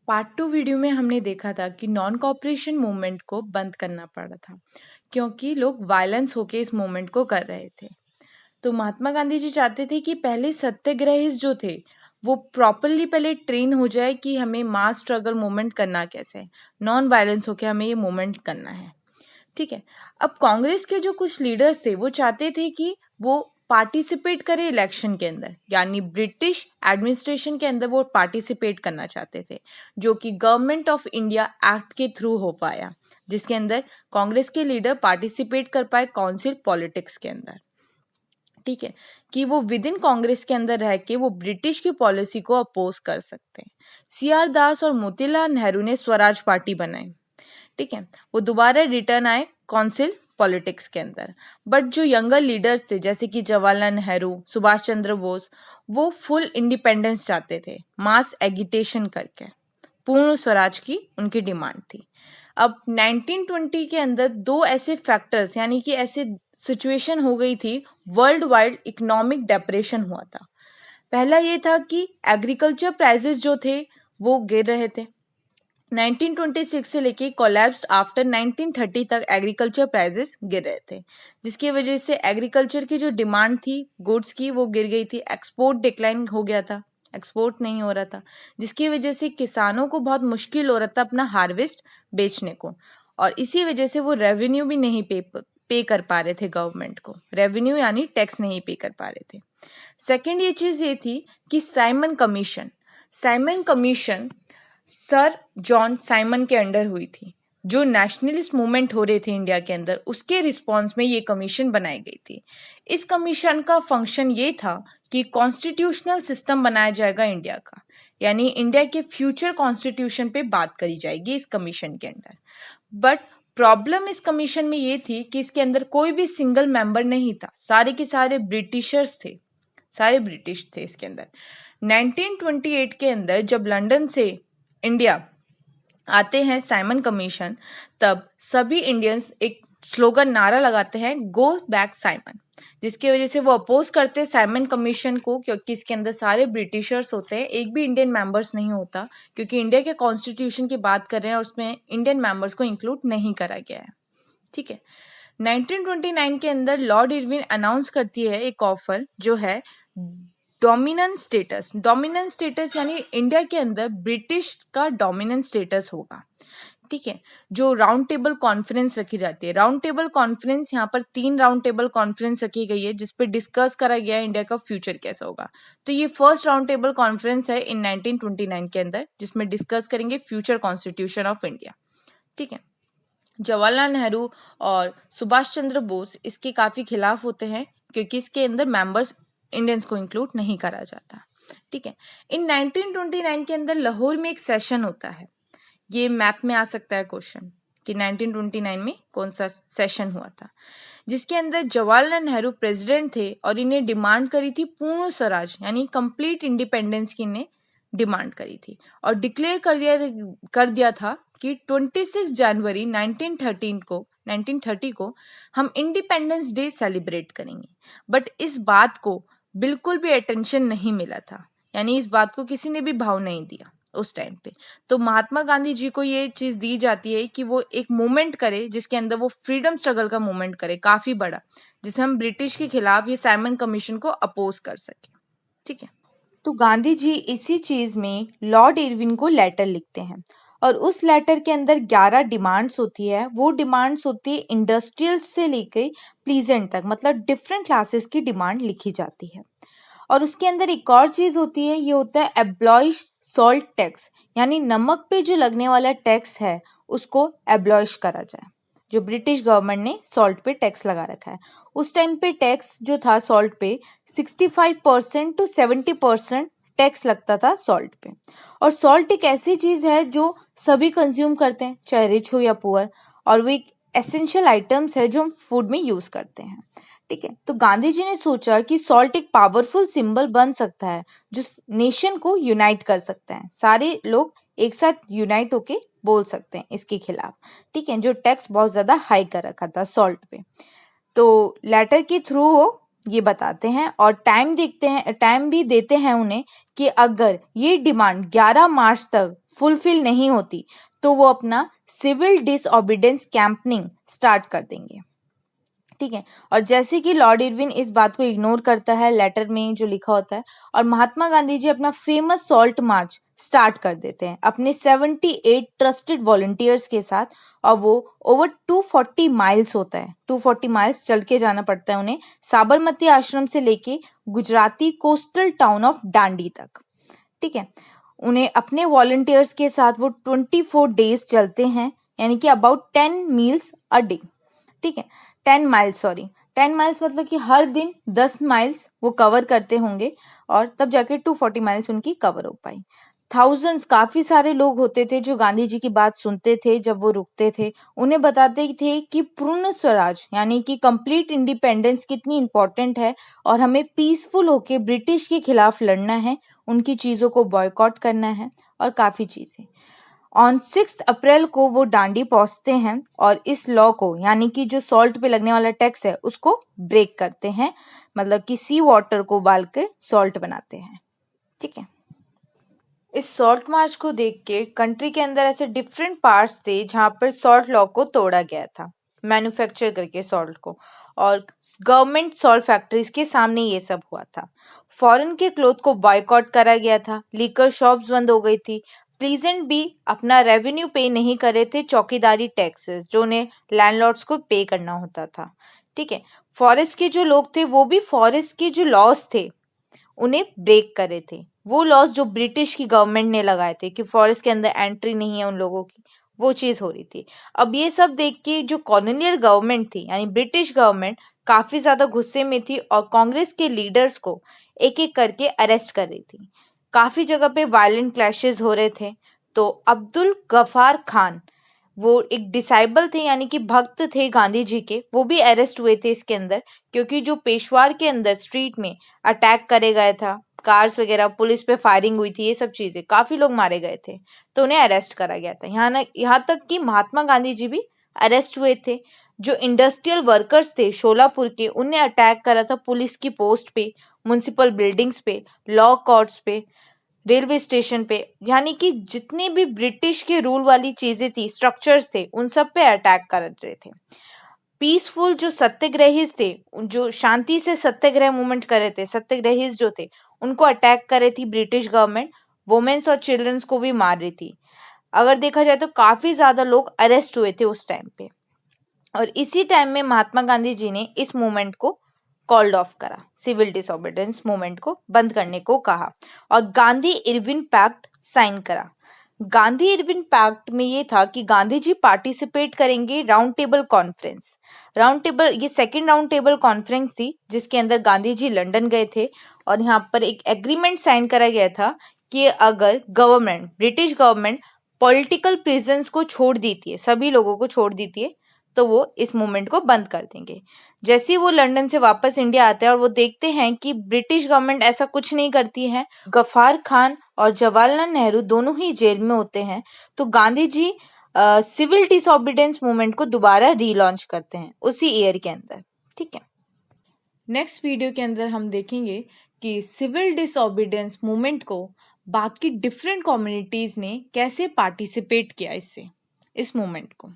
Part 2 video में हमने देखा था कि नॉन कॉपरेशन मूवमेंट को बंद करना पड़ा था क्योंकि लोग वायलेंस होके इस मूवमेंट को कर रहे थे। तो महात्मा गांधी जी चाहते थे कि पहले सत्याग्रहीज जो थे वो प्रॉपरली पहले ट्रेन हो जाए कि हमें मास स्ट्रगल मूवमेंट करना कैसे है, नॉन वायलेंस होके हमें ये मूवमेंट करना है। ठीक है। अब कांग्रेस के जो कुछ लीडर्स थे वो चाहते थे कि वो पार्टिसिपेट करे इलेक्शन के अंदर, यानी ब्रिटिश एडमिनिस्ट्रेशन के अंदर वो पार्टिसिपेट करना चाहते थे, जो कि गवर्नमेंट ऑफ इंडिया एक्ट के थ्रू हो पाया, जिसके अंदर कांग्रेस के लीडर पार्टिसिपेट कर पाए काउंसिल पॉलिटिक्स के अंदर। ठीक है, कि वो विद इन कांग्रेस के अंदर रह के वो ब्रिटिश की पॉलिसी को अपोज कर सकते हैं। सीआर दास और मोतीलाल नेहरू ने स्वराज पार्टी बनाई। ठीक है, वो दोबारा रिटर्न आए काउंसिल पॉलिटिक्स के अंदर। बट जो यंगर लीडर्स थे जैसे कि जवाहरलाल नेहरू, सुभाष चंद्र बोस, वो फुल इंडिपेंडेंस चाहते थे, मास एगिटेशन करके पूर्ण स्वराज की उनकी डिमांड थी। अब 1920 के अंदर दो ऐसे फैक्टर्स, यानी कि ऐसे सिचुएशन हो गई थी, वर्ल्ड वाइड इकोनॉमिक डिप्रेशन हुआ था। पहला ये था कि एग्रीकल्चर प्राइसेस जो थे वो गिर रहे थे। 1926 से लेके कोलैप्स्ड आफ्टर 1930 तक एग्रीकल्चर प्राइसेस गिर रहे थे, जिसकी वजह से एग्रीकल्चर की जो डिमांड थी गुड्स की वो गिर गई थी। एक्सपोर्ट डिक्लाइन हो गया था, एक्सपोर्ट नहीं हो रहा था, जिसकी वजह से किसानों को बहुत मुश्किल हो रहा था अपना हार्वेस्ट बेचने को, और इसी वजह से वो रेवेन्यू भी नहीं पे कर पा रहे थे गवर्नमेंट को, रेवेन्यू यानी टैक्स नहीं पे कर पा रहे थे। सेकेंड ये चीज ये थी कि Simon commission sir John Simon के अंडर हुई थी। जो नेशनलिस्ट मूवमेंट हो रहे थे इंडिया के अंदर, उसके रिस्पॉन्स में ये कमीशन बनाई गई थी। इस कमीशन का फंक्शन ये था कि कॉन्स्टिट्यूशनल सिस्टम बनाया जाएगा इंडिया का, यानी इंडिया के फ्यूचर कॉन्स्टिट्यूशन पे बात करी जाएगी इस कमीशन के अंदर। बट प्रॉब्लम इस कमीशन में ये थी कि इसके अंदर कोई भी सिंगल मेंबर नहीं था, सारे के सारे ब्रिटिशर्स थे, सारे ब्रिटिश थे इसके अंदर। 1928 के अंदर जब लंदन से इंडिया आते हैं साइमन कमीशन, तब सभी इंडियंस एक स्लोगन नारा लगाते हैं, गो बैक साइमन, जिसकी वजह से वो अपोज करते हैं साइमन कमीशन को, क्योंकि इसके अंदर सारे ब्रिटिशर्स होते हैं, एक भी इंडियन मेंबर्स नहीं होता, क्योंकि इंडिया के कॉन्स्टिट्यूशन की बात कर रहे हैं और उसमें इंडियन मेंबर्स को इंक्लूड नहीं करा गया है। ठीक है, 1929 के अंदर लॉर्ड इरविन अनाउंस करती है एक ऑफर जो है डोमिनेंस स्टेटस, यानी इंडिया के अंदर ब्रिटिश का डोमिनेंस स्टेटस होगा। ठीक है, जो राउंड टेबल कॉन्फ्रेंस रखी जाती है, राउंड टेबल कॉन्फ्रेंस, यहाँ पर 3 राउंड टेबल कॉन्फ्रेंस रखी गई है जिसपे डिस्कस करा गया है इंडिया का फ्यूचर कैसा होगा। तो ये फर्स्ट राउंड टेबल कॉन्फ्रेंस है इन 1929 के अंदर, जिसमें डिस्कस करेंगे फ्यूचर कॉन्स्टिट्यूशन ऑफ इंडिया। ठीक है, जवाहरलाल नेहरू और सुभाष चंद्र बोस इसके काफी खिलाफ होते हैं, क्योंकि इसके अंदर मेंबर्स इंडियंस को इंक्लूड नहीं करा जाता। ठीक है, इन 1929 के अंदर लाहौर में एक सेशन होता है, ये मैप में आ सकता है क्वेश्चन कि 1929 में कौन सा सेशन हुआ था, जिसके अंदर जवाहरलाल नेहरू प्रेसिडेंट थे और इन्हें डिमांड करी थी पूर्ण स्वराज, यानी कंप्लीट इंडिपेंडेंस की इन्हें डिमांड करी थी, और डिक्लेयर कर दिया था कि 26 जनवरी 1930 को हम इंडिपेंडेंस डे सेलिब्रेट करेंगे। बट इस बात को बिल्कुल भी अटेंशन नहीं मिला था, यानी इस बात को किसी ने भी भाव नहीं दिया उस टाइम पे। तो महात्मा गांधी जी को ये चीज दी जाती है कि वो एक मूवमेंट करे जिसके अंदर वो फ्रीडम स्ट्रगल का मूवमेंट करे काफी बड़ा, जिसे हम ब्रिटिश के खिलाफ ये साइमन कमीशन को अपोज कर सके। ठीक है, तो गांधी जी इसी चीज में लॉर्ड इरविन को लेटर लिखते हैं, और उस लेटर के अंदर 11 डिमांड्स होती है। वो डिमांड्स होती है इंडस्ट्रियल से लेकर प्लीजेंट तक, मतलब डिफरेंट क्लासेस की डिमांड लिखी जाती है। और उसके अंदर एक और चीज होती है, ये होता है एब्लॉइश सॉल्ट टैक्स, यानी नमक पे जो लगने वाला टैक्स है उसको एब्लॉइश करा जाए। जो ब्रिटिश गवर्नमेंट ने सॉल्ट पे टैक्स लगा रखा है, उस टाइम पे टैक्स जो था सॉल्ट पे 65% टू 70% टैक्स लगता था सॉल्ट पे। और सॉल्ट एक ऐसी चीज है जो सभी कंज्यूम करते हैं, चाहे रिच हो या पुअर, और वो एक एसेंशियल आइटम्स है जो हम फूड में यूज करते हैं। ठीक है, तो गांधी जी ने सोचा कि सॉल्ट एक पावरफुल सिंबल बन सकता है जो नेशन को यूनाइट कर सकता है, सारे लोग एक साथ यूनाइट होके बोल सकते हैं इसके खिलाफ। ठीक है, जो टैक्स बहुत ज्यादा हाई कर रखा था सॉल्ट पे। तो लेटर के थ्रू वो ये बताते हैं और टाइम भी देते हैं उन्हें कि अगर ये डिमांड 11 मार्च तक फुलफिल नहीं होती तो वो अपना सिविल डिसओबीडियंस कैंपनिंग स्टार्ट कर देंगे। ठीक है, और जैसे कि लॉर्ड इरविन इस बात को इग्नोर करता है लेटर में जो लिखा होता है, और महात्मा गांधी जी अपना फेमस सॉल्ट मार्च स्टार्ट कर देते हैं अपने 78 ट्रस्टेड वॉलंटियर्स के साथ, और वो ओवर 240 माइल्स होता है, 240 माइल्स चल के जाना पड़ता है उन्हें, साबरमती आश्रम से लेके गुजराती कोस्टल टाउन ऑफ डांडी तक। ठीक है, उन्हें अपने वॉलंटियर्स के साथ वो 24 डेज चलते हैं, यानी कि अबाउट 10 मील्स अ डे। ठीक है, 10 माइल्स, सॉरी 10 माइल्स मतलब कि हर दिन 10 माइल्स वो कवर करते होंगे, और तब जाके 240 माइल्स उनकी कवर हो पाई। थाउजेंड्स, काफी सारे लोग होते थे जो गांधी जी की बात सुनते थे जब वो रुकते थे, उन्हें बताते थे कि पूर्ण स्वराज यानी कि कंप्लीट इंडिपेंडेंस कितनी इंपॉर्टेंट है, और हमें पीसफुल होके ब्रिटिश के खिलाफ लड़ना है, उनकी चीजों को बॉयकॉट करना है, और काफी चीजें। ऑन 6 अप्रैल को वो डांडी पहुंचते हैं और इस लॉ को, यानी कि जो सॉल्ट पे लगने वाला टैक्स है, उसको ब्रेक करते हैं, मतलब कि सी वाटर को उबाल के सॉल्ट बनाते हैं। ठीक है, इस सॉल्ट मार्च को देख के कंट्री के अंदर ऐसे डिफरेंट पार्ट्स थे जहां पर सॉल्ट लॉ को तोड़ा गया था, मैन्युफैक्चर करके सॉल्ट को, और गवर्नमेंट सॉल्ट फैक्ट्रीज के सामने ये सब हुआ था। फॉरेन के क्लोथ को बॉयकॉट करा गया था, लीकर शॉप्स बंद हो गई थी, प्लीजेंट भी अपना रेवेन्यू पे नहीं कर रहे थे, चौकीदारी टैक्सेस जो उन्हें लैंडलॉर्ड्स को पे करना होता था। ठीक है, फॉरेस्ट के जो लोग थे वो भी फॉरेस्ट के जो लॉस थे उन्हें ब्रेक करे थे, वो लॉस जो ब्रिटिश की गवर्नमेंट ने लगाए थे कि फॉरेस्ट के अंदर एंट्री नहीं है उन लोगों की, वो चीज हो रही थी। अब ये सब देख के जो कॉलोनियल गवर्नमेंट थी यानी ब्रिटिश गवर्नमेंट काफी ज्यादा गुस्से में थी, और कांग्रेस के लीडर्स को एक एक करके अरेस्ट कर रही थी। काफी जगह पे वायलेंट क्लैशेस हो रहे थे। तो अब्दुल गफार खान, वो एक डिसाइबल थे यानी कि भक्त थे गांधी जी के, वो भी अरेस्ट हुए थे इसके अंदर, क्योंकि जो पेशवार के अंदर स्ट्रीट में अटैक करे गया था, कार्स वगैरह, पुलिस पे फायरिंग हुई थी, ये सब चीजें, काफी लोग मारे गए थे, तो उन्हें अरेस्ट करा गया था। यहाँ तक कि महात्मा गांधी जी भी अरेस्ट हुए थे। जो इंडस्ट्रियल वर्कर्स थे शोलापुर के, उन्हें अटैक करा था पुलिस की पोस्ट पे, म्युनिसिपल बिल्डिंग्स पे, लॉ कोर्ट्स पे, रेलवे स्टेशन पे, यानी कि जितनी भी ब्रिटिश के रूल वाली चीजें थी, स्ट्रक्चर्स थे, उन सब पे अटैक कर रहे थे। पीसफुल जो सत्याग्रही थे, जो शांति से सत्याग्रह मूवमेंट कर रहे थे, सत्याग्रही जो थे, उनको अटैक कर रही थी ब्रिटिश गवर्नमेंट, वुमेन्स और चिल्ड्रंस को भी मार रही थी। अगर देखा जाए तो काफी ज्यादा लोग अरेस्ट हुए थे उस टाइम पे, और इसी टाइम में महात्मा गांधी जी ने इस मूवमेंट को कॉल्ड ऑफ करा, सिविल डिसोबीडियंस मूवमेंट को बंद करने को कहा, और गांधी इरविन पैक्ट साइन करा। गांधी इरविन पैक्ट में ये था कि गांधी जी पार्टिसिपेट करेंगे round table conference. Round table, ये सेकेंड राउंड टेबल कॉन्फ्रेंस थी जिसके अंदर गांधी जी लंदन गए थे, और यहाँ पर एक एग्रीमेंट साइन करा गया था कि अगर government, British government political prisons को छोड़ देती है, सभी लोगों को छोड़ देती है, तो वो इस मूवमेंट को बंद कर देंगे। जैसे ही वो लंदन से वापस इंडिया आते हैं और वो देखते हैं कि ब्रिटिश गवर्नमेंट ऐसा कुछ नहीं करती है, गफार खान और जवाहरलाल नेहरू दोनों ही जेल में होते हैं, तो Gandhi ji civil disobedience movement को दोबारा रीलॉन्च करते हैं उसी ईयर के अंदर। ठीक है, नेक्स्ट वीडियो के अंदर हम देखेंगे कि सिविल डिसोबीडियंस मूवमेंट को बाकी डिफरेंट कम्युनिटीज ने कैसे पार्टिसिपेट किया, इस मूवमेंट को।